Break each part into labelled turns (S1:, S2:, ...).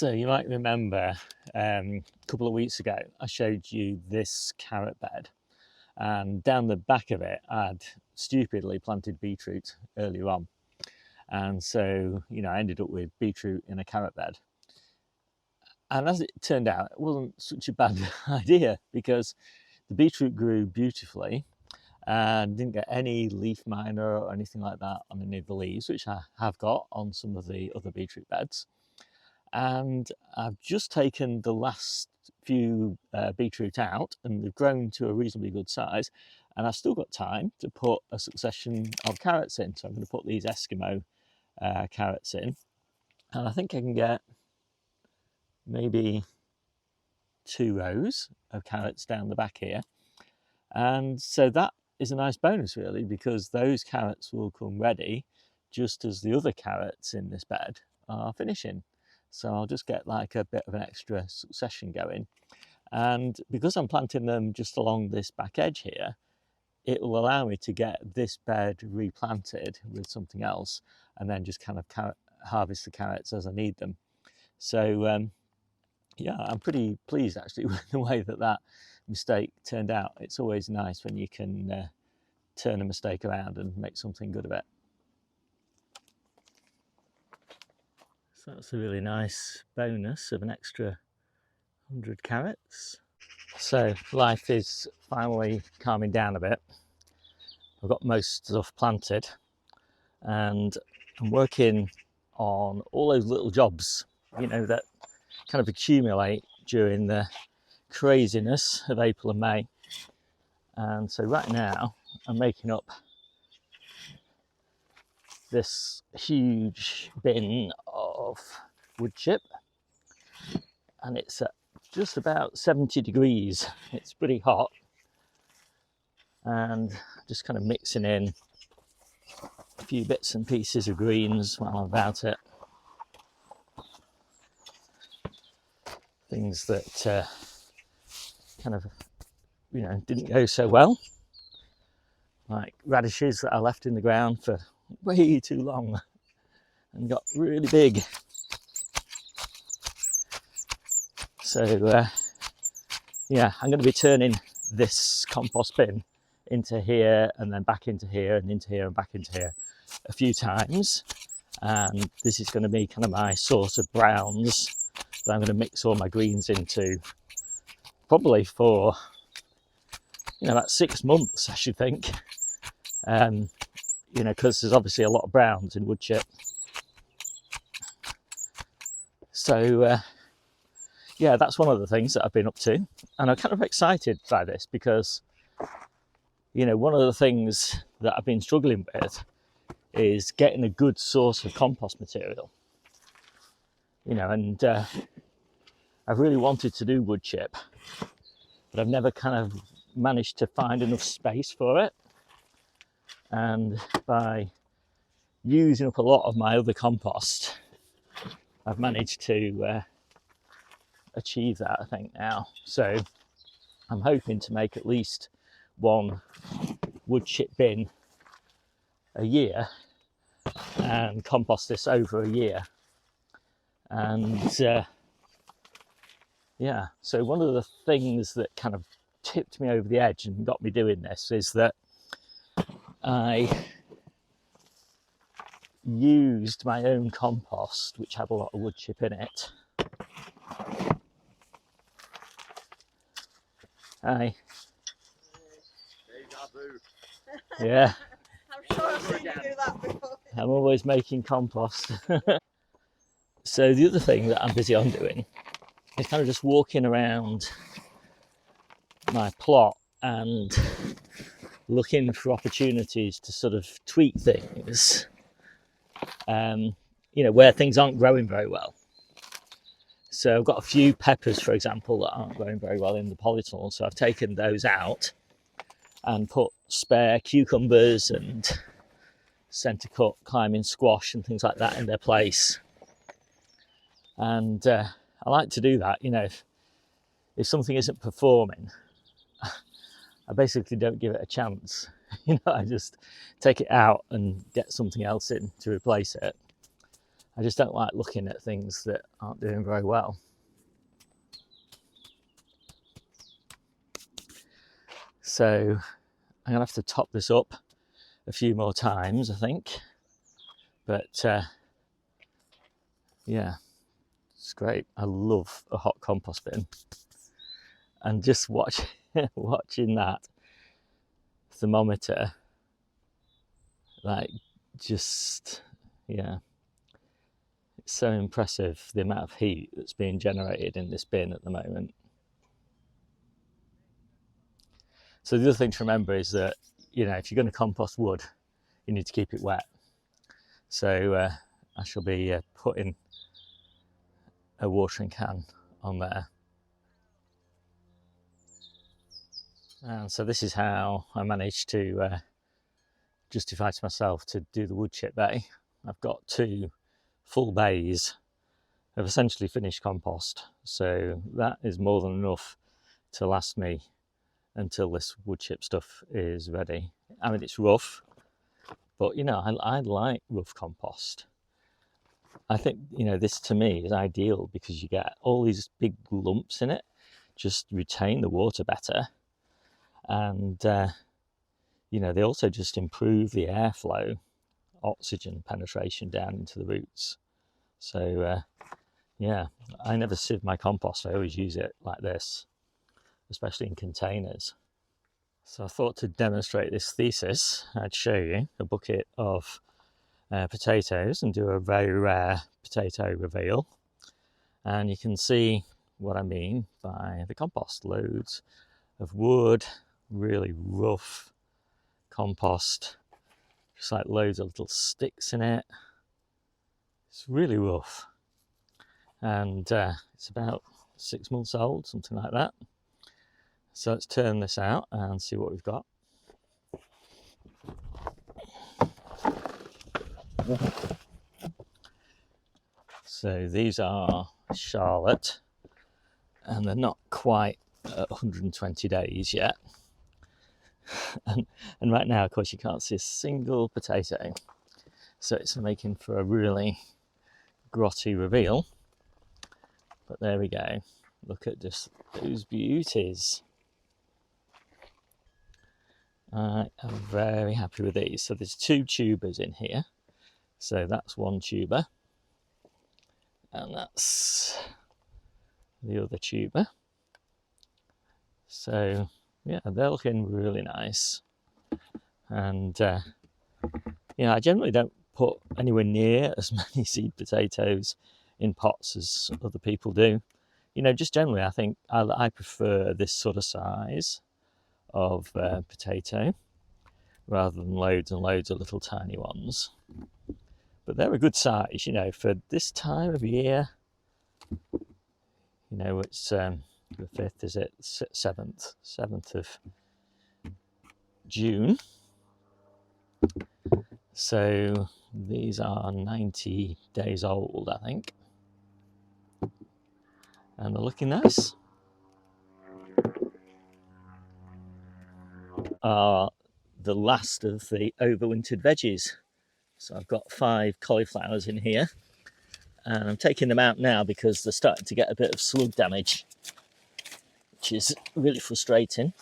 S1: So you might remember a couple of weeks ago I showed you this carrot bed, and down the back of it I'd stupidly planted beetroot earlier on, and so I ended up with beetroot in a carrot bed. And as it turned out, it wasn't such a bad idea because the beetroot grew beautifully and didn't get any leaf miner or anything like that on any of the leaves, which I have got on some of the other beetroot beds. And I've just taken the last few beetroot out, and they've grown to a reasonably good size, and I've still got time to put a succession of carrots in. So I'm going to put these Eskimo carrots in, and I think I can get maybe 2 rows of carrots down the back here. And so that is a nice bonus really, because those carrots will come ready just as the other carrots in this bed are finishing. So I'll just get like a bit of an extra succession going. And because I'm planting them just along this back edge here, it will allow me to get this bed replanted with something else, and then just kind of harvest the carrots as I need them. So yeah, I'm pretty pleased actually with the way that mistake turned out. It's always nice when you can turn a mistake around and make something good of it. So that's a really nice bonus of an extra 100 carrots. So life is finally calming down a bit. I've got most stuff planted, and I'm working on all those little jobs, that kind of accumulate during the craziness of April and May. And so right now I'm making up this huge bin of wood chip, and it's at just about 70 degrees. It's pretty hot, and just kind of mixing in a few bits and pieces of greens while I'm about it. Things that kind of didn't go so well, like radishes that I left in the ground for way too long and got really big. So yeah, I'm going to be turning this compost bin into here and then back into here and into here and back into here a few times, and this is going to be kind of my source of browns that I'm going to mix all my greens into, probably for about 6 months, I should think. Because there's obviously a lot of browns in wood chip. So yeah, that's one of the things that I've been up to, and I'm kind of excited by this because one of the things that I've been struggling with is getting a good source of compost material. And I've really wanted to do wood chip, but I've never kind of managed to find enough space for it. And by using up a lot of my other compost, I've managed to achieve that, I think, now. So I'm hoping to make at least one wood chip bin a year and compost this over a year. And yeah, so one of the things that kind of tipped me over the edge and got me doing this is that I used my own compost, which had a lot of wood chip in it. Yeah.
S2: I'm sure I've seen you do that before.
S1: I'm always making compost. So the other thing that I'm busy on doing is kind of just walking around my plot and looking for opportunities to sort of tweak things, where things aren't growing very well. So I've got a few peppers, for example, that aren't growing very well in the polytunnel. So I've taken those out and put spare cucumbers and centre cut climbing squash and things like that in their place. And I like to do that. If something isn't performing, I basically don't give it a chance. I just take it out and get something else in to replace it. I just don't like looking at things that aren't doing very well. So I'm gonna have to top this up a few more times, I think. But yeah, it's great. I love a hot compost bin, and just watching that thermometer, like, just, yeah, it's so impressive, the amount of heat that's being generated in this bin at the moment. So the other thing to remember is that, you know, if you're going to compost wood, you need to keep it wet. So I shall be putting a watering can on there. And so this is how I managed to justify to myself to do the wood chip bay. I've got 2 full bays of essentially finished compost, so that is more than enough to last me until this wood chip stuff is ready. I mean, it's rough, but you know, I like rough compost. I think, you know, this to me is ideal because you get all these big lumps in it, just retain the water better, and you know, they also just improve the airflow, oxygen penetration down into the roots. So yeah, I never sieve my compost. I always use it like this, especially in containers. So I thought to demonstrate this thesis, I'd show you a bucket of potatoes and do a very rare potato reveal. And you can see what I mean by the compost. Loads of wood, really rough compost, just like loads of little sticks in it. It's really rough. And it's about 6 months old, something like that. So let's turn this out and see what we've got. So these are Charlotte, and they're not quite at 120 days yet. and right now, of course, you can't see a single potato. So it's making for a really grotty reveal. But there we go. Look at just those beauties. I am very happy with these. So there's 2 tubers in here. So that's 1 tuber. And that's the other tuber. So yeah, they're looking really nice. And you know, I generally don't put anywhere near as many seed potatoes in pots as other people do. You know, just generally, I think I prefer this sort of size of potato rather than loads and loads of little tiny ones. But they're a good size, you know, for this time of year. You know, it's the 5th, is it? 7th of June. So these are 90 days old, I think. And they're looking nice. Are the last of the overwintered veggies. So I've got 5 cauliflowers in here, and I'm taking them out now because they're starting to get a bit of slug damage, which is really frustrating.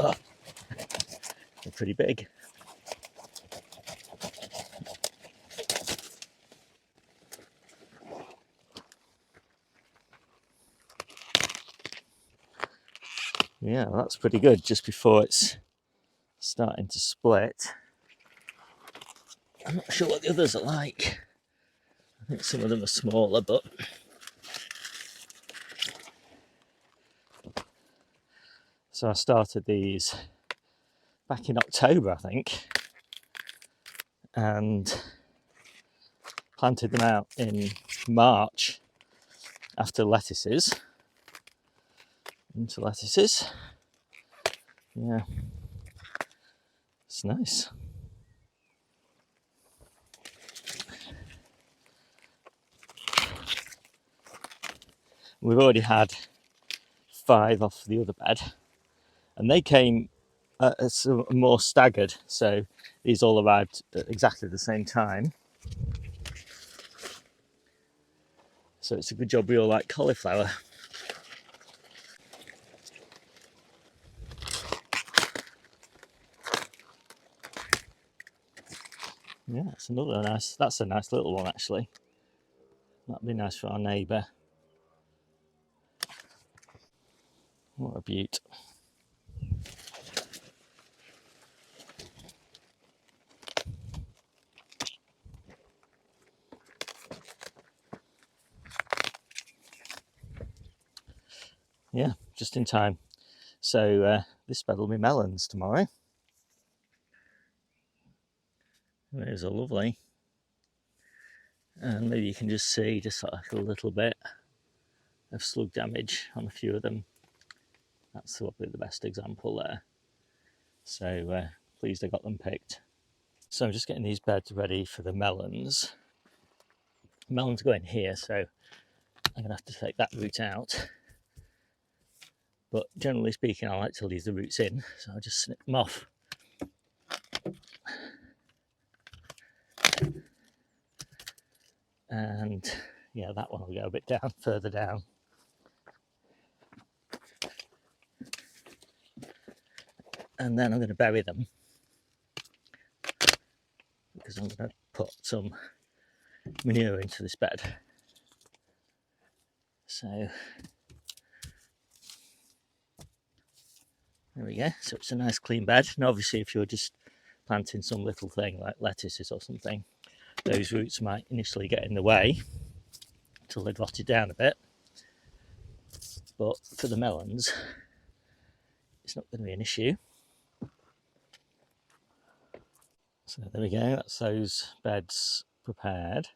S1: Oh, they're pretty big. Yeah, that's pretty good just before it's starting to split. I'm not sure what the others are like. I think some of them are smaller, but so I started these back in October, I think, and planted them out in March after lettuces. Into lettuces. Yeah, it's nice. We've already had 5 off the other bed, and they came more staggered, so these all arrived at exactly the same time. So it's a good job we all like cauliflower. Yeah, that's another nice, that's a nice little one actually. That'd be nice for our neighbour. What a beaut. Yeah, just in time. So this bed will be melons tomorrow. There's a lovely. And maybe you can just see just like a little bit of slug damage on a few of them. That's probably the best example there. So pleased I got them picked. So I'm just getting these beds ready for the melons. Melons go in here, so I'm going to have to take that root out. But generally speaking, I like to leave the roots in, so I'll just snip them off. And yeah, that one will go a bit down, further down. And then I'm going to bury them because I'm going to put some manure into this bed. So there we go. So it's a nice clean bed. And obviously if you're just planting some little thing like lettuces or something, those roots might initially get in the way until they've rotted down a bit. But for the melons, it's not going to be an issue. So there we go, that's those beds prepared.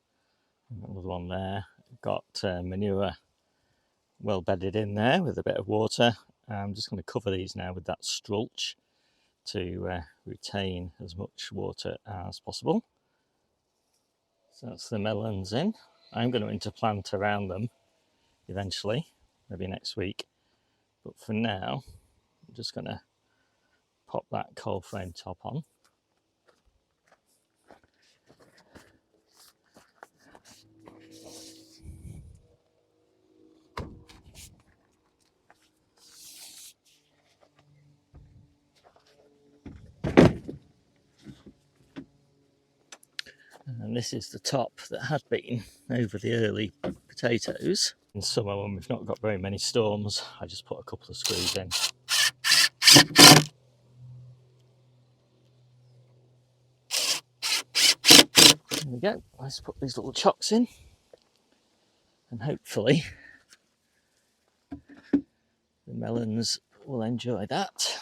S1: Another one there, got manure well bedded in there with a bit of water. I'm just going to cover these now with that strulch to retain as much water as possible. So that's the melons in. I'm going to interplant around them eventually, maybe next week. But for now, I'm just going to pop that cold frame top on. And this is the top that had been over the early potatoes. In summer, when we've not got very many storms, I just put a couple of screws in. There we go. Let's put these little chocks in, and hopefully the melons will enjoy that.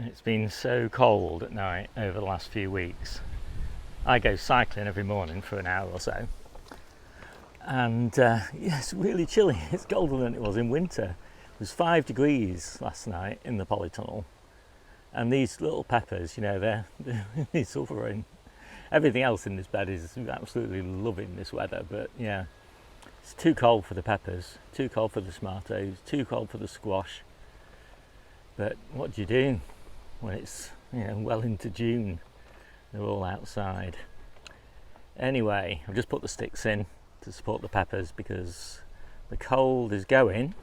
S1: It's been so cold at night over the last few weeks. I go cycling every morning for an hour or so, and yeah, it's really chilly. It's colder than it was in winter. It was 5 degrees last night in the polytunnel, and these little peppers, you know, they're suffering. Everything else in this bed is absolutely loving this weather, but yeah, it's too cold for the peppers, too cold for the tomatoes, too cold for the squash. But what do you do when it's, you know, well into June? They're all outside. Anyway, I've just put the sticks in to support the peppers because the cold is going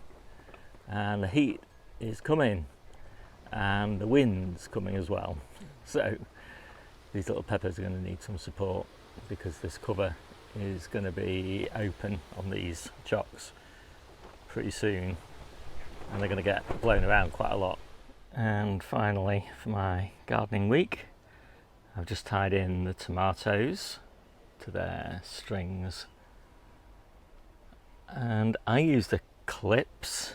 S1: and the heat is coming and the wind's coming as well. So these little peppers are going to need some support because this cover is going to be open on these chocks pretty soon and they're going to get blown around quite a lot. And finally, for my gardening week, I've just tied in the tomatoes to their strings, and I use the clips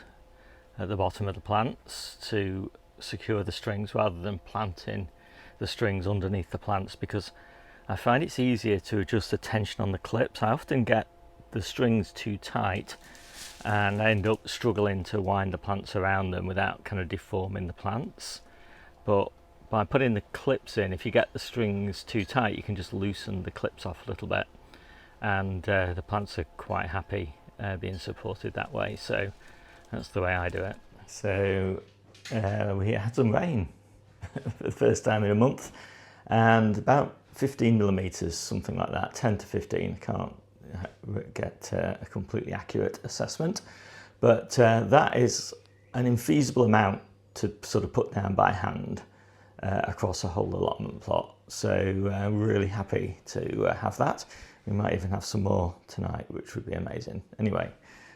S1: at the bottom of the plants to secure the strings rather than planting the strings underneath the plants, because I find it's easier to adjust the tension on the clips. I often get the strings too tight and I end up struggling to wind the plants around them without kind of deforming the plants. But by putting the clips in, if you get the strings too tight, you can just loosen the clips off a little bit, and the plants are quite happy being supported that way. So that's the way I do it. So we had some rain for the first time in a month, and about 15 millimeters, something like that, 10 to 15. I can't get a completely accurate assessment, but that is an infeasible amount to sort of put down by hand across a whole allotment plot. So really happy to have that. We might even have some more tonight, which would be amazing. Anyway,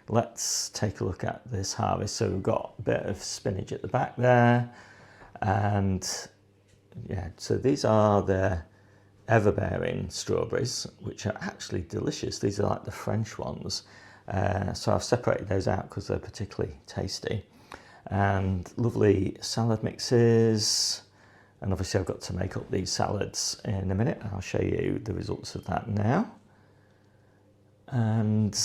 S1: let's take a look at this harvest. So we've got a bit of spinach at the back there, and yeah, so these are the ever-bearing strawberries, which are actually delicious. These are like the French ones. So I've separated those out because they're particularly tasty. And lovely salad mixes. And obviously I've got to make up these salads in a minute. I'll show you the results of that now. And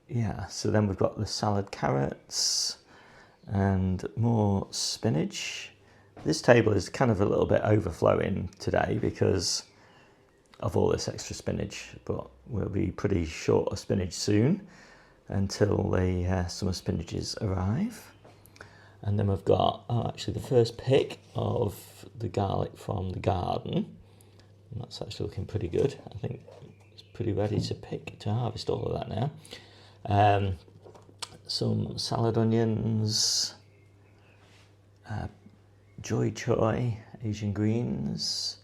S1: yeah, so then we've got the salad carrots and more spinach. This table is kind of a little bit overflowing today because of all this extra spinach, but we'll be pretty short of spinach soon until the summer spinaches arrive. And then we've got actually the first pick of the garlic from the garden. And that's actually looking pretty good. I think it's pretty ready to harvest all of that now. Some salad onions, Joy Choy, Asian greens,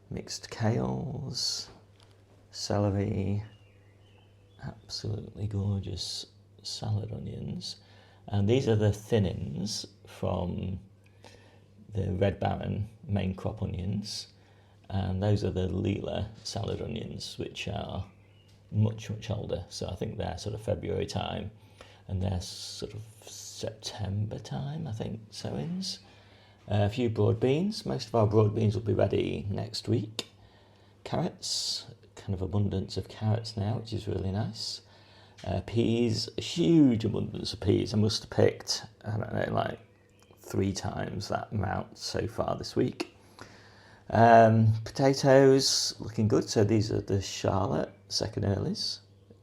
S1: mixed kales, celery, absolutely gorgeous salad onions. And these are the thin-ins from the Red Baron main crop onions. And those are the Leela salad onions, which are much, much older. So I think they're sort of February time, and they're sort of September time, I think, sowings. A few broad beans. Most of our broad beans will be ready next week. Carrots, kind of abundance of carrots now, which is really nice. Peas, a huge abundance of peas. I must have picked, I don't know, like 3 times that amount so far this week. Potatoes, looking good. So these are the Charlotte second earlies.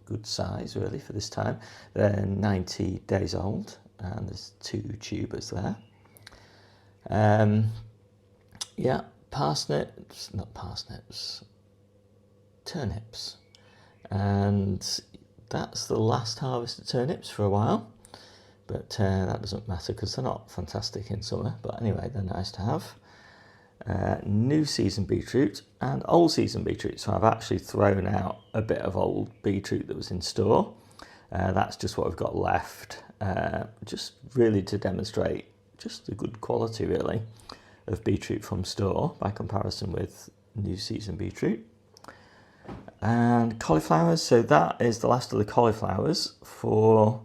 S1: Good size, really, for this time. They're 90 days old, and there's 2 tubers there. Yeah, turnips. And that's the last harvest of turnips for a while, but that doesn't matter because they're not fantastic in summer, but anyway, they're nice to have. New season beetroot and old season beetroot, so I've actually thrown out a bit of old beetroot that was in store. That's just what we've got left, just really to demonstrate just the good quality, really, of beetroot from store by comparison with new season beetroot. And cauliflowers, so that is the last of the cauliflowers for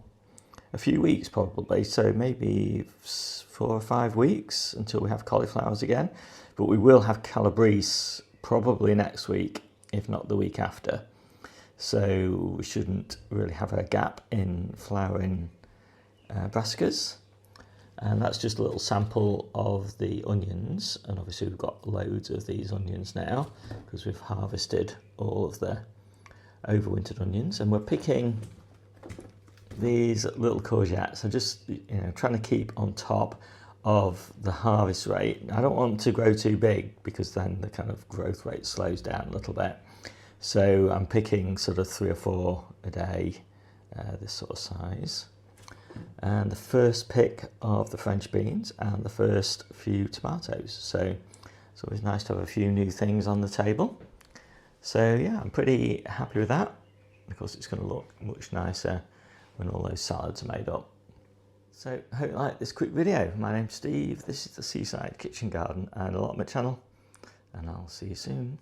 S1: a few weeks probably, so maybe 4 or 5 weeks until we have cauliflowers again. But we will have calabrese probably next week, if not the week after. So we shouldn't really have a gap in flowering brassicas. And that's just a little sample of the onions, and obviously we've got loads of these onions now because we've harvested all of the overwintered onions, and we're picking these little courgettes. I'm just trying to keep on top of the harvest rate. I don't want to grow too big because then the kind of growth rate slows down a little bit. So I'm picking sort of 3 or 4 a day, this sort of size. And the first pick of the French beans and the first few tomatoes. So it's always nice to have a few new things on the table. So yeah, I'm pretty happy with that. Of course, it's going to look much nicer when all those salads are made up. So I hope you like this quick video. My name's Steve, this is the Seaside Kitchen Garden and Allotment channel, and I'll see you soon.